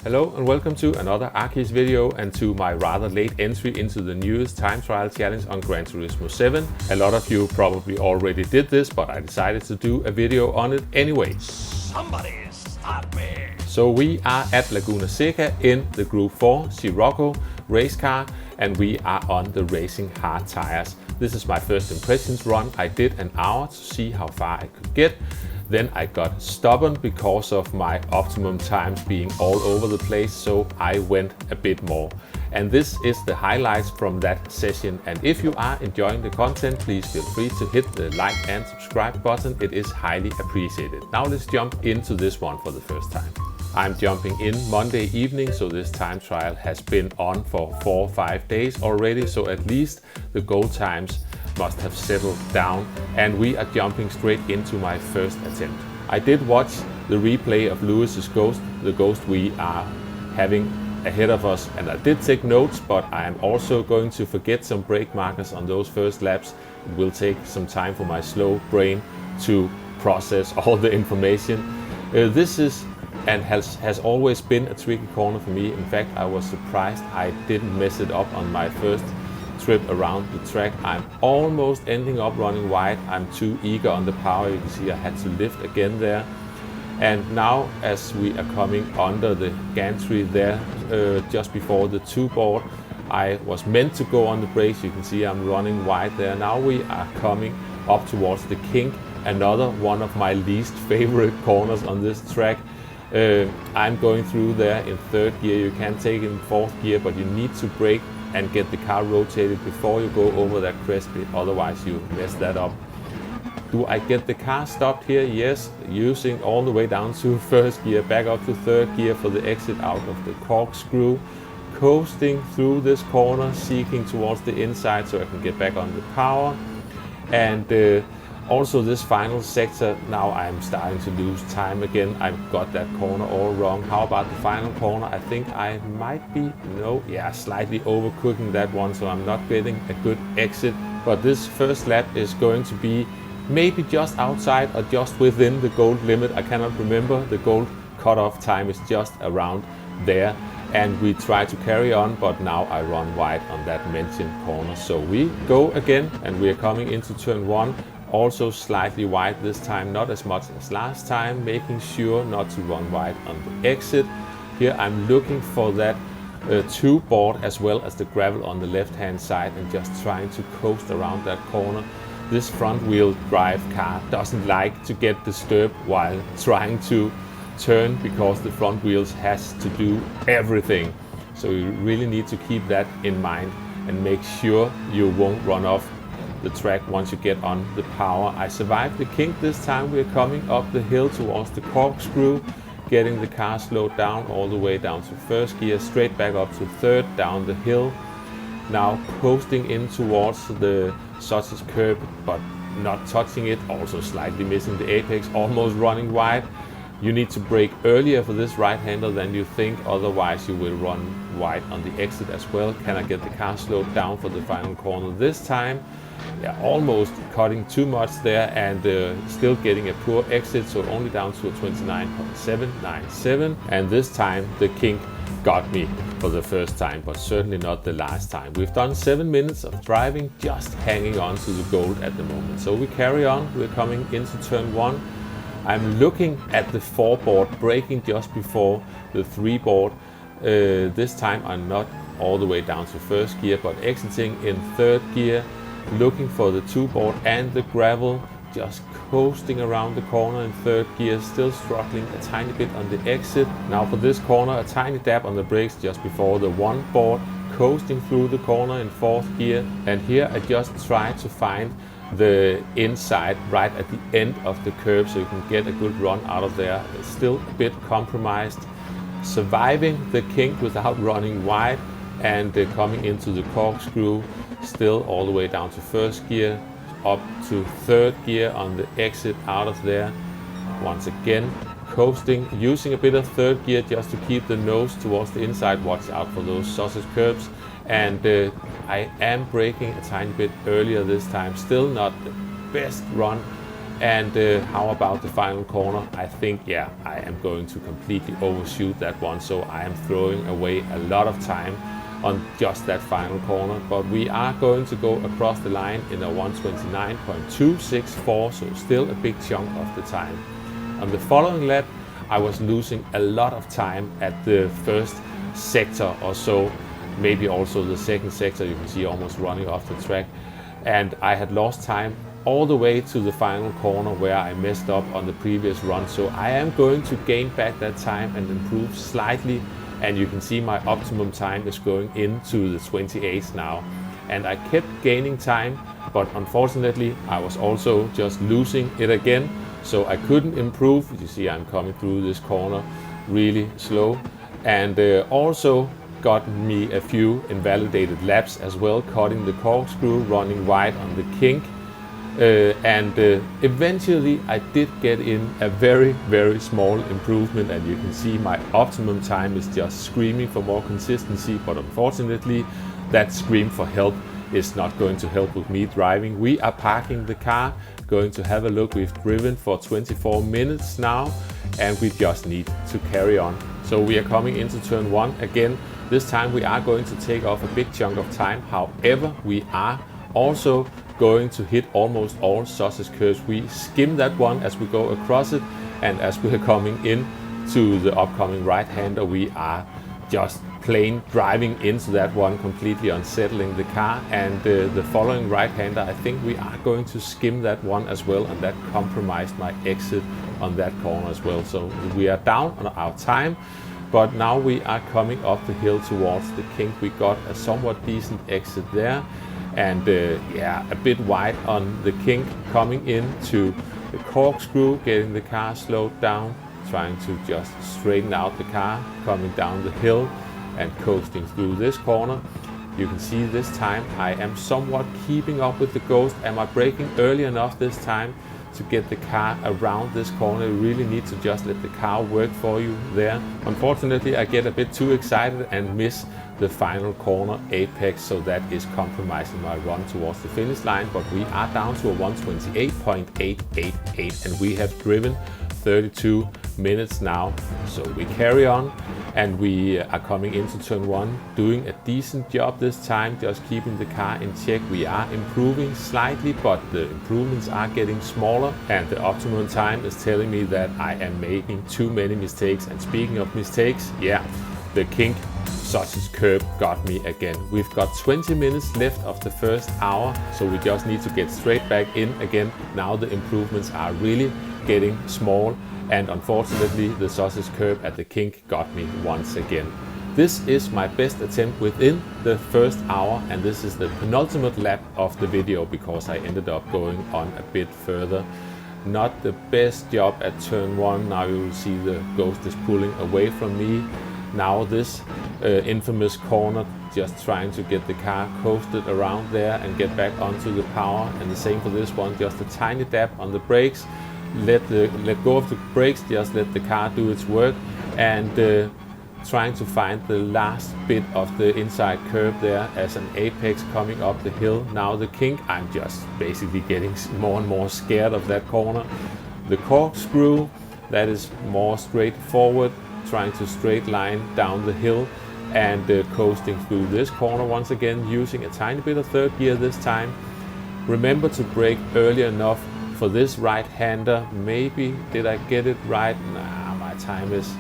Hello and welcome to another Arcade video and to my rather late entry into the newest time trial challenge on Gran Turismo 7. A lot of you probably already did this, but I decided to do a video on it anyway. Somebody stop me! So we are at Laguna Seca in the Group 4 Scirocco race car, and we are on the racing hard tires. This is my first impressions run. I did an hour to see how far I could get. Then I got stubborn because of my optimum times being all over the place, so I went a bit more. And this is the highlights from that session. And if you are enjoying the content, please feel free to hit the like and subscribe button. It is highly appreciated. Now let's jump into this one for the first time. I'm jumping in Monday evening, so this time trial has been on for 4 or 5 days already, so at least the goal times must have settled down, and we are jumping straight into my first attempt. I did watch the replay of Lewis's Ghost, the Ghost we are having ahead of us, and I did take notes, but I am also going to forget some brake markers on those first laps. It will take some time for my slow brain to process all the information. This is and has always been a tricky corner for me. In fact, I was surprised I didn't mess it up on my first trip around the track. I'm almost ending up running wide. I'm too eager on the power. You can see I had to lift again there. And now as we are coming under the gantry there, just before the 2 board, I was meant to go on the brakes. You can see I'm running wide there. Now we are coming up towards the kink, another one of my least favorite corners on this track. I'm going through there in 3rd gear. You can take it in 4th gear, but you need to brake and get the car rotated before you go over that crest, otherwise you mess that up. Do I get the car stopped here? Yes, using all the way down to 1st gear, back up to 3rd gear for the exit out of the corkscrew, coasting through this corner, seeking towards the inside so I can get back on the power. And also this final sector, now I'm starting to lose time again. I've got that corner all wrong. How about the final corner? I think I might be, slightly overcooking that one, so I'm not getting a good exit. But this first lap is going to be maybe just outside or just within the gold limit. I cannot remember. The gold cutoff time is just around there. And we try to carry on, but now I run wide on that mentioned corner. So we go again, and we are coming into turn 1. Also slightly wide this time, not as much as last time, making sure not to run wide on the exit. Here I'm looking for that 2 board as well as the gravel on the left hand side, and just trying to coast around that corner. This front wheel drive car doesn't like to get disturbed while trying to turn, because the front wheels has to do everything. So you really need to keep that in mind and make sure you won't run off the track once you get on the power. I survived the kink this time. We're coming up the hill towards the corkscrew, getting the car slowed down all the way down to 1st gear, straight back up to 3rd, down the hill. Now coasting in towards the sausage curb, but not touching it, also slightly missing the apex, almost running wide. You need to brake earlier for this right-hander than you think, otherwise you will run wide on the exit as well. Can I get the car slowed down for the final corner this time? Yeah, almost cutting too much there, and still getting a poor exit, so only down to a 29.797. And this time the kink got me for the first time, but certainly not the last time. We've done 7 minutes of driving, just hanging on to the gold at the moment. So we carry on. We're coming into turn 1. I'm looking at the 4 board, braking just before the 3 board. This time I'm not all the way down to 1st gear, but exiting in 3rd gear, looking for the 2 board and the gravel, just coasting around the corner in 3rd gear, still struggling a tiny bit on the exit. Now for this corner, a tiny dab on the brakes just before the 1 board, coasting through the corner in 4th gear. And here I just try to find the inside right at the end of the curve so you can get a good run out of there. It's still a bit compromised, surviving the kink without running wide, and coming into the corkscrew, still all the way down to 1st gear, up to 3rd gear on the exit out of there. Once again coasting, using a bit of 3rd gear just to keep the nose towards the inside. Watch out for those sausage curbs. And I am braking a tiny bit earlier this time. Still not the best run And how about the final corner? I think, yeah, I am going to completely overshoot that one, so I am throwing away a lot of time on just that final corner. But we are going to go across the line in a 129.264, so still a big chunk of the time. On the following lap, I was losing a lot of time at the first sector or so, maybe also the second sector, you can see almost running off the track. And I had lost time all the way to the final corner where I messed up on the previous run. So I am going to gain back that time and improve slightly. And you can see my optimum time is going into the 28s now. And I kept gaining time, but unfortunately I was also just losing it again. So I couldn't improve. You see I'm coming through this corner really slow. And also got me a few invalidated laps as well, cutting the corkscrew, running wide on the kink. Eventually I did get in a very small improvement, and you can see my optimum time is just screaming for more consistency, but unfortunately that scream for help is not going to help with me driving. We are parking the car, going to have a look. We've driven for 24 minutes now and we just need to carry on. So we are coming into turn 1 again. This time we are going to take off a big chunk of time. However, we are also going to hit almost all sausage curves. We skim that one as we go across it, and as we are coming in to the upcoming right-hander, we are just plain driving into that one, completely unsettling the car. And the following right-hander, I think we are going to skim that one as well, and that compromised my exit on that corner as well. So we are down on our time, but now we are coming up the hill towards the kink. We got a somewhat decent exit there. And yeah, a bit wide on the kink, coming into the corkscrew, getting the car slowed down, trying to just straighten out the car, coming down the hill and coasting through this corner. You can see this time I am somewhat keeping up with the ghost. Am I braking early enough this time to get the car around this corner? You really need to just let the car work for you there. Unfortunately, I get a bit too excited and miss the final corner apex, so that is compromising my run towards the finish line. But we are down to a 128.888 and we have driven 32 minutes now. So we carry on and we are coming into turn 1, doing a decent job this time, just keeping the car in check. We are improving slightly, but the improvements are getting smaller, and the optimum time is telling me that I am making too many mistakes. And speaking of mistakes, yeah, the kink sausage curb got me again. We've got 20 minutes left of the first hour, so we just need to get straight back in again. Now the improvements are really getting small, and unfortunately the sausage curb at the kink got me once again. This is my best attempt within the first hour, and this is the penultimate lap of the video because I ended up going on a bit further. Not the best job at turn 1. Now you will see the ghost is pulling away from me. Now this infamous corner, just trying to get the car coasted around there and get back onto the power. And the same for this one, just a tiny dab on the brakes. Let go of the brakes, just let the car do its work, and trying to find the last bit of the inside curve there as an apex coming up the hill. Now the kink, I'm just basically getting more and more scared of that corner. The corkscrew, that is more straightforward, trying to straight line down the hill and coasting through this corner once again, using a tiny bit of third gear this time. Remember to brake early enough for this right-hander. Maybe did I get it right? Nah, my time is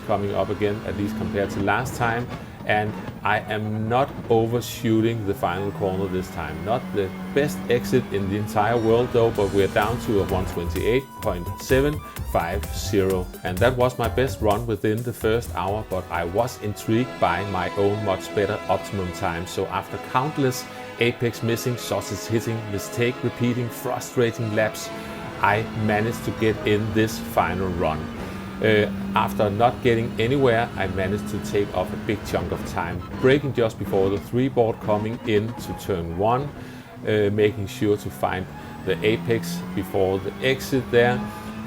coming up again, at least compared to last time. And I am not overshooting the final corner this time. Not the best exit in the entire world though, but we're down to a 128.750. And that was my best run within the first hour, but I was intrigued by my own much better optimum time. So after countless apex missing, sausage hitting, mistake repeating, frustrating laps, I managed to get in this final run. After not getting anywhere, I managed to take off a big chunk of time, braking just before the 3-board coming into turn 1, making sure to find the apex before the exit there,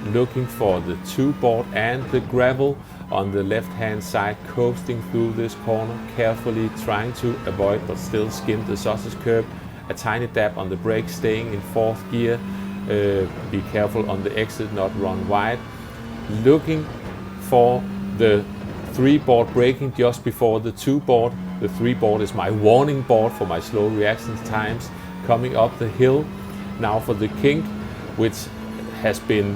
looking for the 2-board and the gravel on the left hand side, coasting through this corner, carefully trying to avoid but still skim the sausage curb, a tiny dab on the brake, staying in 4th gear, Be careful on the exit, not run wide. Looking for the 3 board braking just before the 2 board. The 3 board is my warning board for my slow reaction times coming up the hill. Now for the kink, which has been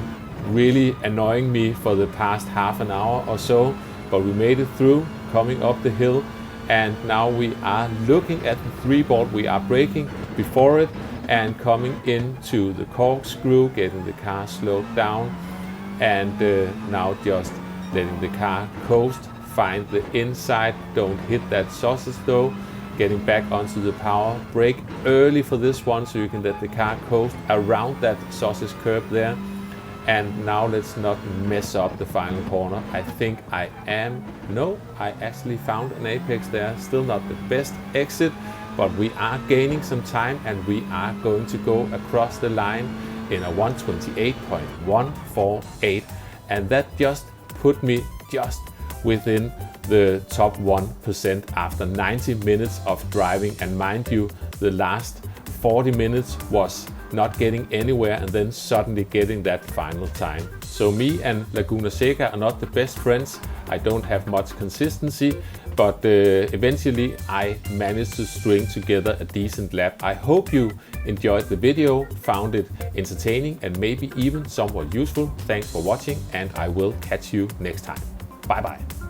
really annoying me for the past half an hour or so, but we made it through coming up the hill, and now we are looking at the 3 board. We are braking before it and coming into the corkscrew, getting the car slowed down, and now just letting the car coast, find the inside, don't hit that sausage though, getting back onto the power, brake early for this one so you can let the car coast around that sausage curb there. And now let's not mess up the final corner. I think I actually found an apex there. Still not the best exit, but we are gaining some time and we are going to go across the line in a 128.148. And that just put me just within the top 1% after 90 minutes of driving. And mind you, the last 40 minutes was not getting anywhere and then suddenly getting that final time. So me and Laguna Seca are not the best friends. I don't have much consistency, but eventually I managed to string together a decent lap. I hope you enjoyed the video, found it entertaining and maybe even somewhat useful. Thanks for watching, and I will catch you next time. Bye bye.